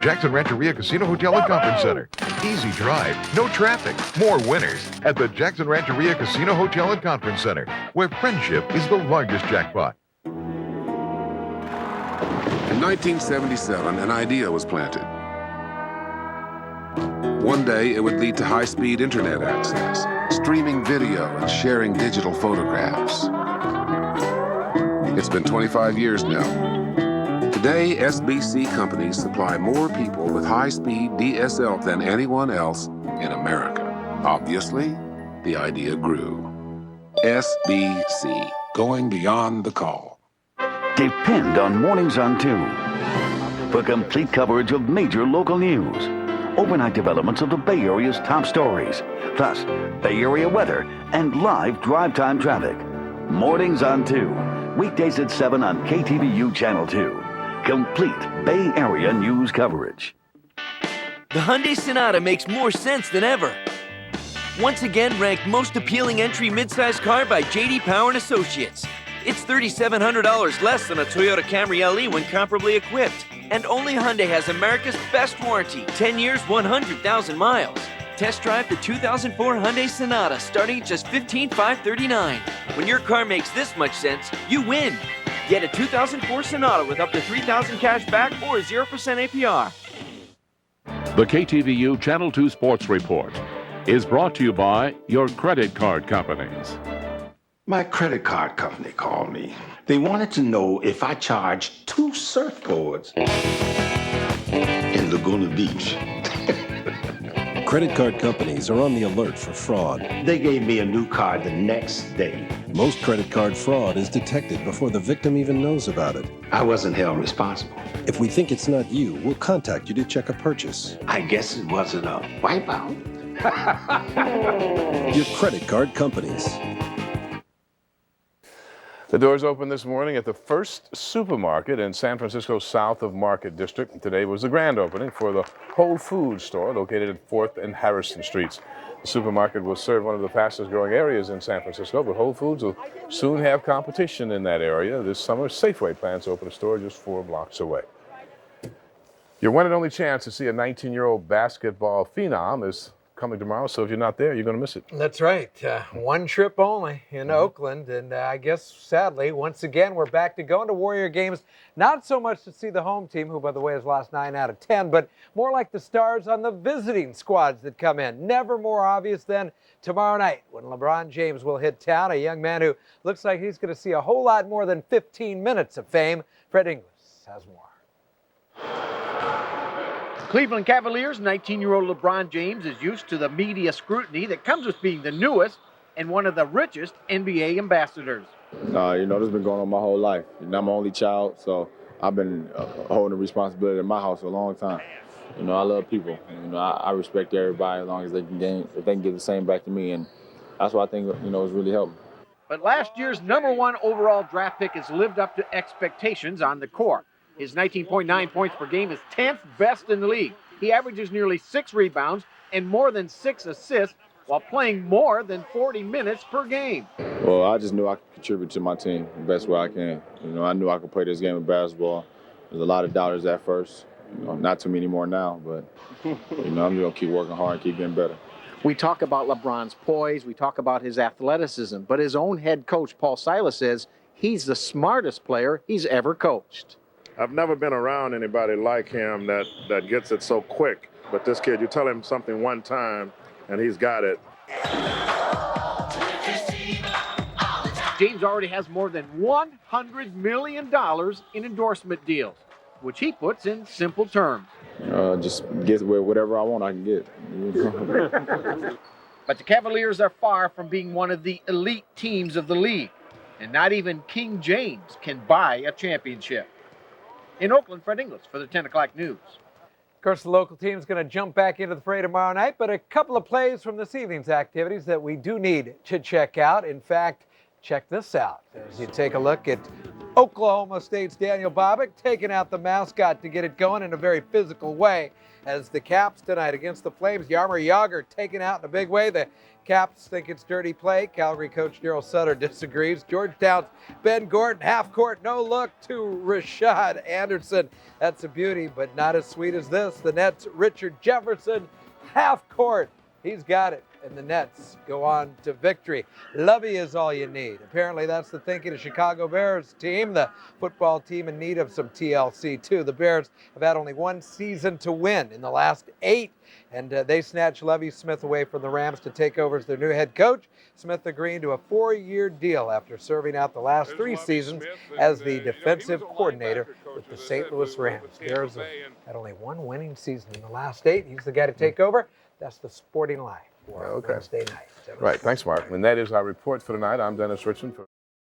Jackson Rancheria Casino Hotel and Conference Center. Easy drive, no traffic, more winners at the Jackson Rancheria Casino Hotel and Conference Center, where friendship is the largest jackpot. In 1977, an idea was planted. One day, it would lead to high-speed internet access, streaming video, and sharing digital photographs. It's been 25 years now. Today, SBC companies supply more people with high-speed DSL than anyone else in America. Obviously, the idea grew. SBC, going beyond the call. Depend on Mornings on 2 for complete coverage of major local news, overnight developments of the Bay Area's top stories, plus Bay Area weather and live drive time traffic. Mornings on 2, weekdays at 7 on KTVU Channel 2. Complete Bay Area news coverage. The Hyundai Sonata makes more sense than ever. Once again ranked most appealing entry midsize car by J.D. Power and Associates. It's $3,700 less than a Toyota Camry LE when comparably equipped. And only Hyundai has America's best warranty, 10 years, 100,000 miles. Test drive the 2004 Hyundai Sonata starting at just $15,539. When your car makes this much sense, you win. Get a 2004 Sonata with up to $3,000 cash back or 0% APR. The KTVU Channel 2 Sports Report is brought to you by your credit card companies. My credit card company called me. They wanted to know if I charged 2 surfboards in Laguna Beach. Credit card companies are on the alert for fraud. They gave me a new card the next day. Most credit card fraud is detected before the victim even knows about it. I wasn't held responsible. If we think it's not you, we'll contact you to check a purchase. I guess it wasn't a wipeout. Your credit card companies. The doors opened this morning at the first supermarket in San Francisco south of Market District. Today was the grand opening for the Whole Foods store located at 4th and Harrison Streets. The supermarket will serve one of the fastest growing areas in San Francisco, but Whole Foods will soon have competition in that area. This summer, Safeway plans to open a store just 4 blocks away. Your one and only chance to see a 19-year-old basketball phenom is coming tomorrow, so if you're not there, you're going to miss it. That's right. One trip only in Oakland, and I guess, sadly, once again, we're back to going to Warrior games, not so much to see the home team, who, by the way, has lost 9 out of 10, but more like the stars on the visiting squads that come in. Never more obvious than tomorrow night when LeBron James will hit town, a young man who looks like he's going to see a whole lot more than 15 minutes of fame. Fred Inglis has more. Cleveland Cavaliers 19-year-old LeBron James is used to the media scrutiny that comes with being the newest and one of the richest NBA ambassadors. You know, this has been going on my whole life. I'm my only child, so I've been holding the responsibility in my house for a long time. You know, I love people. You know, I respect everybody as long as they can if they can give the same back to me, and that's what I think, you know, is really helping. But last year's #1 overall draft pick has lived up to expectations on the court. His 19.9 points per game is 10th best in the league. He averages nearly 6 rebounds and more than 6 assists while playing more than 40 minutes per game. Well, I just knew I could contribute to my team the best way I can. You know, I knew I could play this game of basketball. There's a lot of doubters at first. You know, not too many more now, but, you know, I'm going to keep working hard and keep getting better. We talk about LeBron's poise, we talk about his athleticism, but his own head coach, Paul Silas, says he's the smartest player he's ever coached. I've never been around anybody like him that gets it so quick. But this kid, you tell him something one time, and he's got it. James already has more than $100 million in endorsement deals, which he puts in simple terms. Just get whatever I want, I can get. But the Cavaliers are far from being one of the elite teams of the league, and not even King James can buy a championship. In Oakland, Fred Inglis for the 10 o'clock news. Of course, the local team is going to jump back into the fray tomorrow night, but a couple of plays from this evening's activities that we do need to check out. In fact, check this out as you take a look at Oklahoma State's Daniel Bobick taking out the mascot to get it going in a very physical way. As the Caps tonight against the Flames, Yarmer Yager taken out in a big way. The Caps think it's dirty play. Calgary coach Daryl Sutter disagrees. Georgetown's Ben Gordon, half court, no look to Rashad Anderson. That's a beauty, but not as sweet as this. The Nets' Richard Jefferson, half court. He's got it, and the Nets go on to victory. Lovey is all you need. Apparently, that's the thinking of Chicago Bears team, the football team in need of some TLC, too. The Bears have had only one season to win in the last 8, and they snatched Lovey Smith away from the Rams to take over as their new head coach. Smith agreeing to a 4-year deal after serving out the last 3 seasons as the defensive coordinator with the St. Louis Rams. Bears have had only one winning season in the last 8. He's the guy to take over. That's the Sporting Life for Wednesday night. Right. Thanks, Mark. And that is our report for tonight. I'm Dennis Richmond.